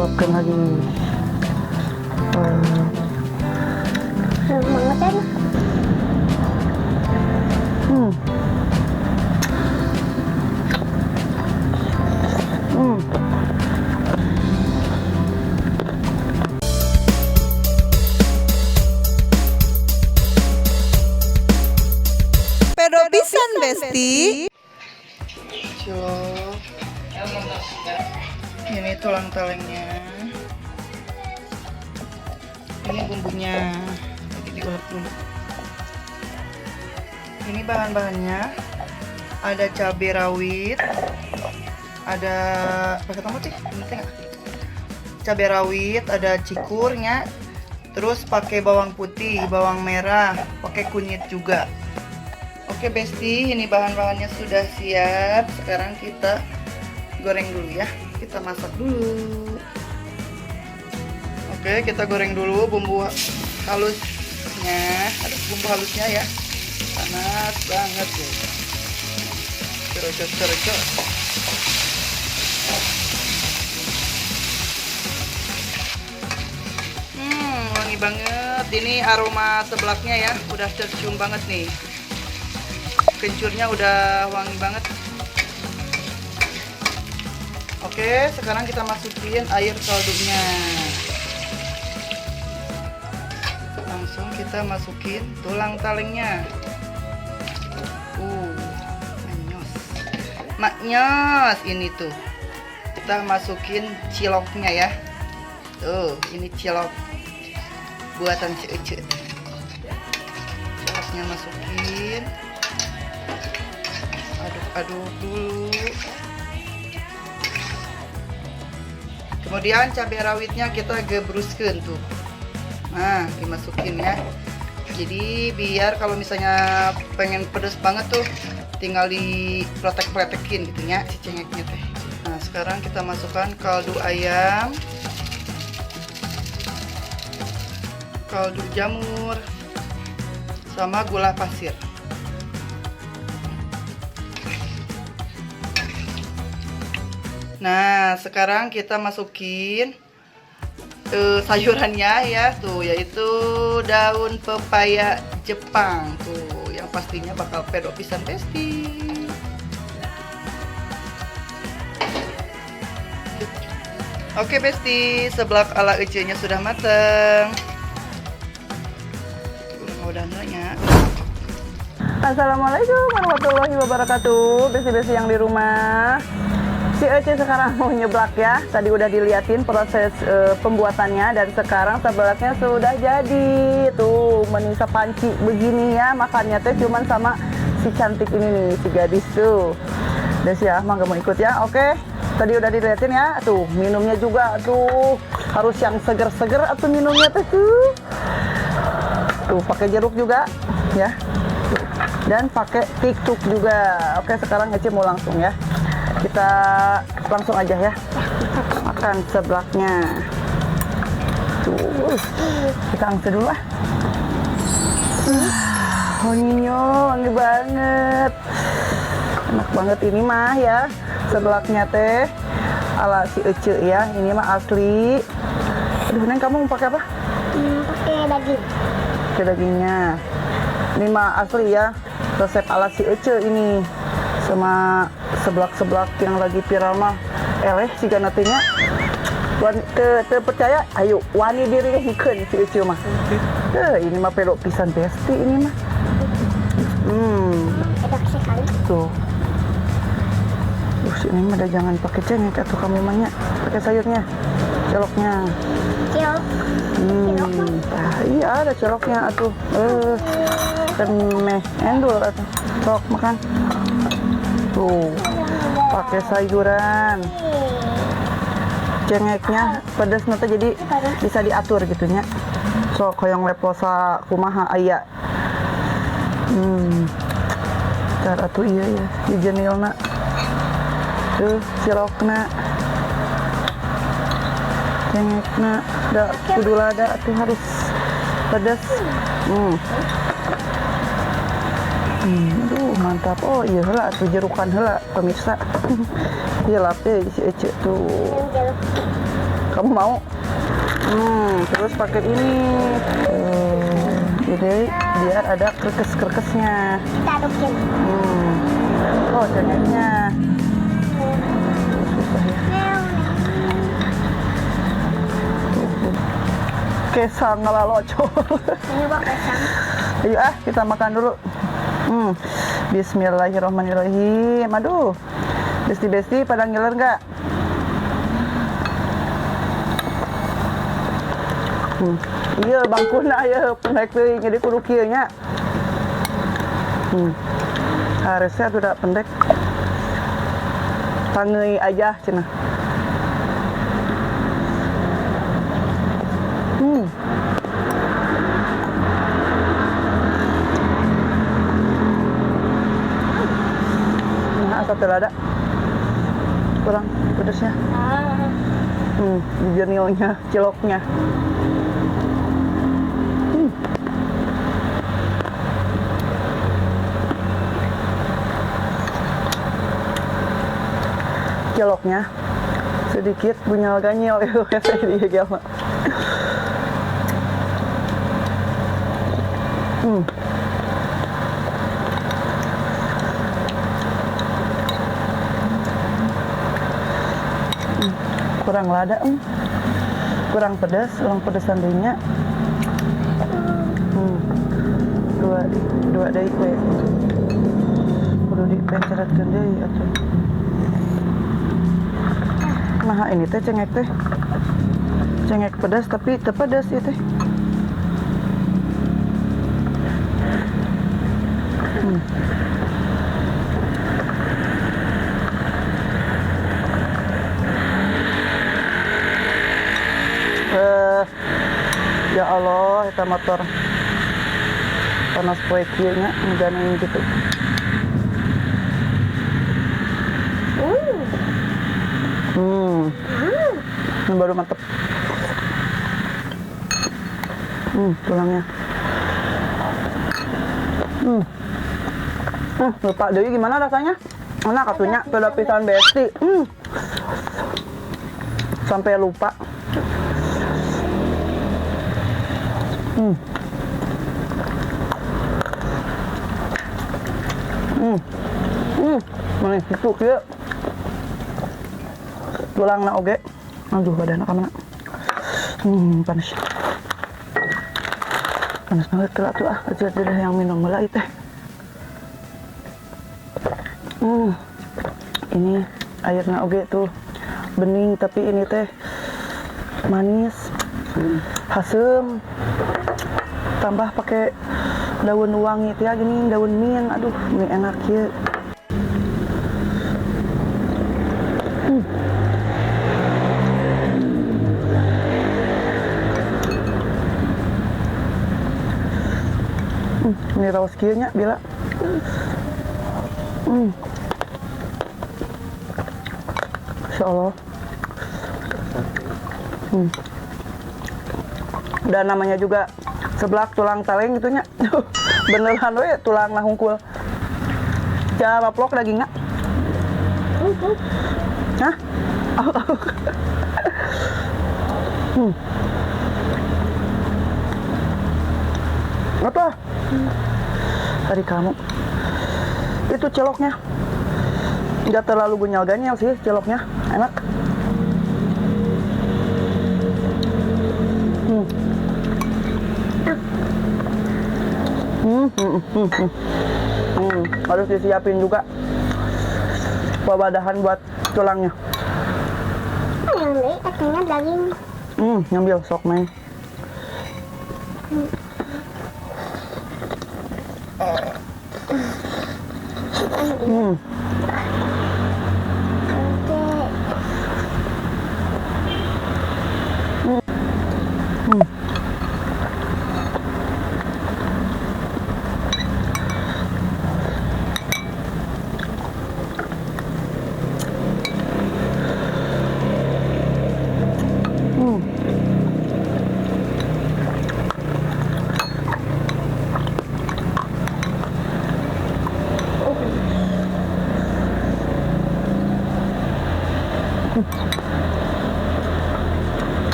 suapkan lagi. Banget kan? Hmm. Hmm. Pedo pisan besti. Cok. Ini tulang talengnya. Ini bumbunya. Jadi diulek dulu. Ini bahan-bahannya. Ada cabai rawit. Ada pakai tomat sih? Penting nggak? Cabai rawit, ada cikurnya. Terus pakai bawang putih, bawang merah, pakai kunyit juga. Oke Besti, ini bahan-bahannya sudah siap. Sekarang kita goreng dulu ya. Kita masak dulu. Oke, kita goreng dulu bumbu halusnya. Aduh, bumbu halusnya ya. Panas banget ya. Cerocot. Wangi banget. Ini aroma seblaknya ya. Udah tercium banget nih. Kencurnya udah wangi banget. Oke, sekarang kita masukin air kaldunya. Langsung kita masukin tulang talengnya. Maknyos ini tuh. Kita masukin ciloknya ya. Tuh, ini cilok buatan si Ece. Ciloknya masukin. Aduk dulu. Kemudian cabai rawitnya kita gebruskan tuh. Nah, dimasukin ya. Jadi biar kalau misalnya pengen pedes banget tuh, tinggal diprotek-protekin gitu ya si cengeknya teh. Nah, sekarang kita masukkan kaldu ayam, kaldu jamur, sama gula pasir. Nah, sekarang kita masukin sayurannya ya tuh, yaitu daun pepaya Jepang tuh, yang pastinya bakal pedo pisan Besti. Oke Besti, seblak ala Ece-nya sudah mateng. Udah nanya. Assalamualaikum warahmatullahi wabarakatuh, Besti-besti yang di rumah. Si Ece sekarang mau nyeblak ya. Tadi udah diliatin proses pembuatannya, dan sekarang seblaknya sudah jadi. Tuh, menisa panci begini ya. Makannya teh cuman sama si cantik ini nih, si gadis tuh. Des ya, mah gak mau ikut ya. Oke. Tadi udah diliatin ya. Tuh, minumnya juga tuh harus yang seger-seger atau minumnya teh tuh. Tuh, pakai jeruk juga ya. Tuh. Dan pakai tiktuk juga. Oke, sekarang Ece mau langsung ya. Kita langsung aja ya makan seblaknya. Tuh, kita angkat dulu lah. Wangi banget, enak banget ini mah ya. Seblaknya teh ala si Ece ya. Ini mah asli. Aduh, Neng, kamu mau pakai apa? Pakai daging. Pakai dagingnya. Ini mah asli ya, resep ala si Ece ini. Sama seblak-seblak yang lagi viral mah si ganatinya percaya, ayo wani diri hikeun si Ece mah. Ini mah pedo pisan Besti ini mah. Enak sekali. Tuh. Ini mah jangan pakai cengek atau kamu mahnya, pakai sayurnya, celoknya. Cilok. Nah, iya ada celoknya atuh. Meh endul atuh. Sok makan. Tuh, pakai sayuran. Cengeknya pedas nanti jadi bisa diatur gitunya. So koyong leposa kumaha aya. Cara tuh iya ya, dijenilna. Tuh cilokna. Cengekna da kudu lada tuh harus pedas. Aduh mantap. Oh iya heula atuh jerukan heula pemirsa. Ieu lape si Ece tuh. Kamu mau? Terus pakai ini. Jadi biar ada kerkes-kerkesnya. Kita aduknya. Oh, cengeknya. Kesang ala locor. Ini buat kesang. Ayo kita makan dulu. Bismillahirrahmanirrahim. Aduh, besti-besti pada ngiler nggak? Iya bangkuna ya naik teuing jadi kudu kieu nya. Harusnya tidak pendek. Tangei aja cenah. Nah, asap telada. Kurang pedasnya. Jernilnya, ciloknya. Ciloknya sedikit bunyal ganyel itu kata dia gama. Kurang lada, kurang pedas, kurang pedesan dirinya. Dua deui we. Kudu dipenceratkeun deui atuh. Nah ini teh cengek teh. Cengek pedas tapi teu pedas ieu teh. Ya Allah, eta motor panas poe kieu nya ngadaneun gitu. Ini baru mantep. Tulangnya. Lupa deui gimana rasanya? Enak atunya, beda pisan besti. Sampai lupa. Mana itu kieu. Tulangna oge. Aduh badanna ka mana. Panas. Panas banget kelak tuh aja yang minum heula teh. Ini airnya oge tuh bening tapi ini teh manis. Hasem. Tambah pakai daun wangi teh gini, daun mint. Aduh, ini enak ya. Ini raos kieu nya bila. Insyaallah. Dan namanya juga seblak tulang taleng gitunya. Beneran we tulang nah hungkul. Ja maplok dagingna. Hah? Apa? Tadi kamu. Itu celoknya. Enggak terlalu gunyal-ganyal sih celoknya. Enak. Harus disiapin juga wadahan buat tulangnya. Ngambil, katanya daging. Ngambil sok main.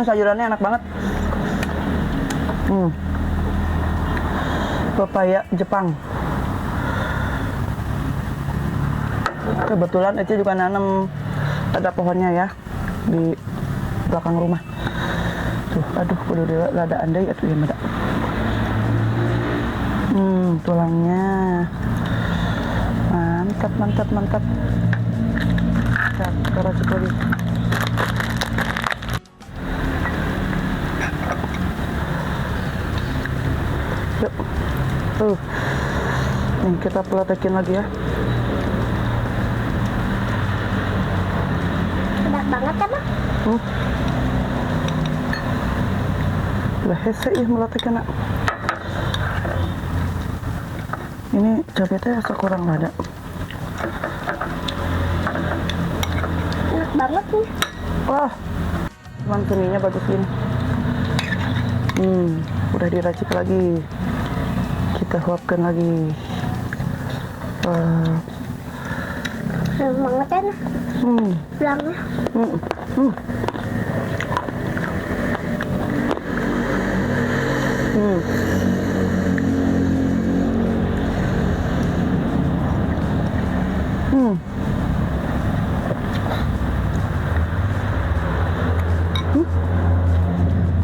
Ini sayurannya enak banget. Pepaya Jepang. Kebetulan Ece juga nanam, ada pohonnya ya di belakang rumah. Tuh, aduh, udah rada andai atuh ya mada. Tulangnya mantap, mantap, mantap. Kita racik lagi. Yuk. Nih kita peletekin lagi ya. Enak banget ya, Bang. Lah hese ih meletekin nak. Ini cabai teh asa kurang ada. Enak banget nih. Wah, cuman seninya bagus gini. Udah diracik lagi. Kita huapkan lagi. Enak banget ya, nah. Tulangnya.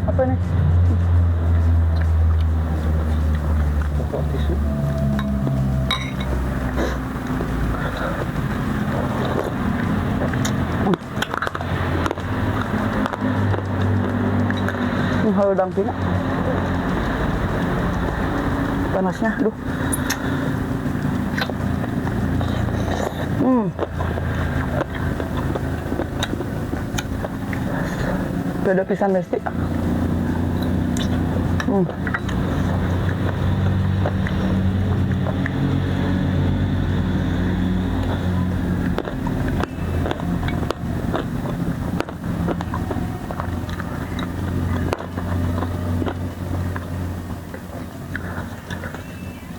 Apa nih? Halo dampingnya. Panasnya, aduh. Beda pisan Besti.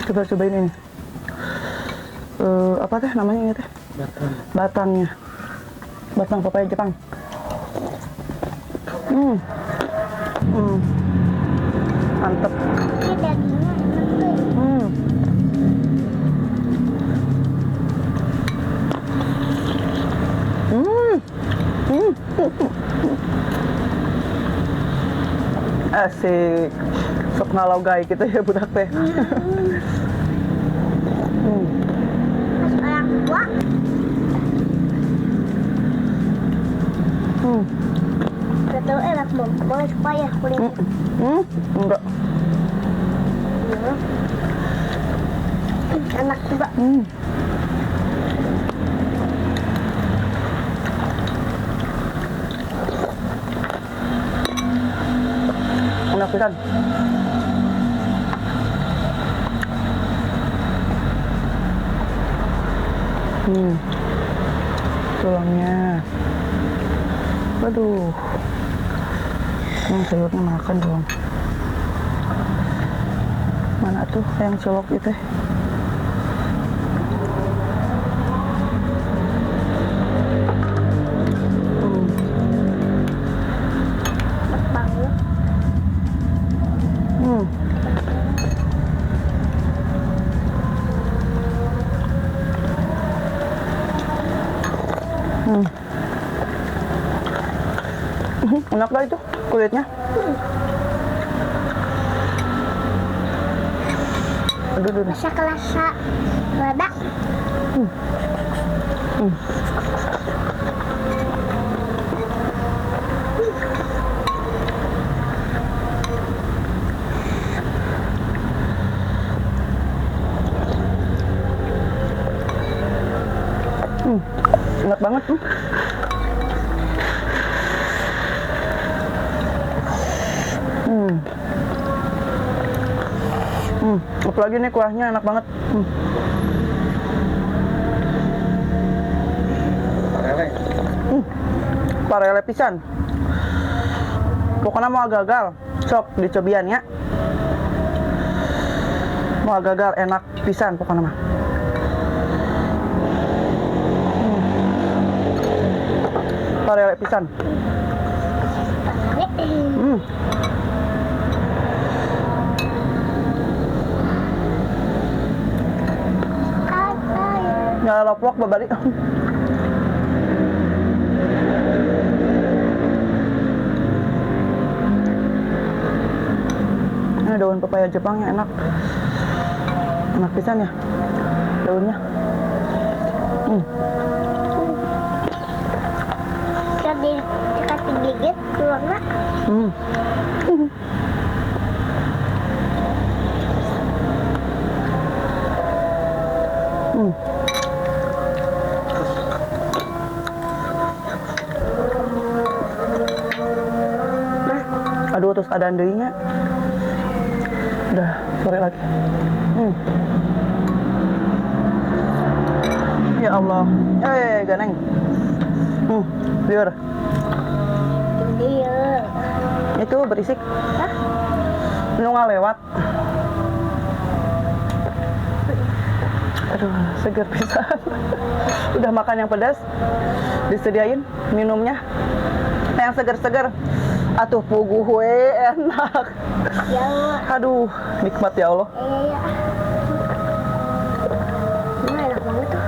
Kita cobain ini. Apa teh namanya ini teh? Batangnya. Batang pepaya Jepang. Mantep. Ini dagingnya enak tuh. Asik. Sok ngalau gay kita ya budak teh. Masuk orang tua. Betul enak mau supaya kulitnya. Enggak. Enak juga. Enak pisan. Tulangnya. Waduh. Sayurnya makan dong. Mana tuh yang colok itu? Enak banget. Enak lah itu kulitnya. Aduh. Rasa kelasa lada. Enak banget. Apalagi nih kuahnya enak banget. Parele pisan. Pokoknya mau gagal, sok dicobian ya. Mau gagal enak pisan pokoknya mah. Parele pisan. Hmm. Nggak loplok babari. Ini daun pepaya Jepangnya enak. Enak pisan ya daunnya. Dikasih gigit keluarnya. Aduh, terus ada andainya. Udah sore lagi. Ya Allah. Ganeng. Liur. Iya. Itu berisik. Lu nggak lewat. Aduh, seger pisan. Udah makan yang pedas, disediain minumnya. Yang seger-seger. Atuh puguh we enak. Ya Allah. Aduh, nikmat ya Allah. Iya. Ini enak banget tuh.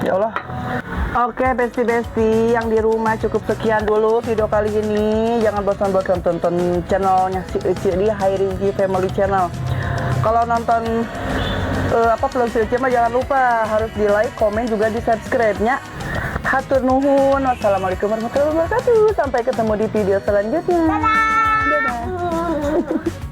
Ya Allah. Oke, besti-besti yang di rumah, cukup sekian dulu video kali ini. Jangan bosan-bosan tonton channelnya si Eci di Hairiji Family Channel. Kalau nonton vlog si Eci mah jangan lupa harus di like, komen, juga di subscribe-nya. Hatur nuhun. Wassalamualaikum warahmatullahi wabarakatuh. Sampai ketemu di video selanjutnya. Dadah.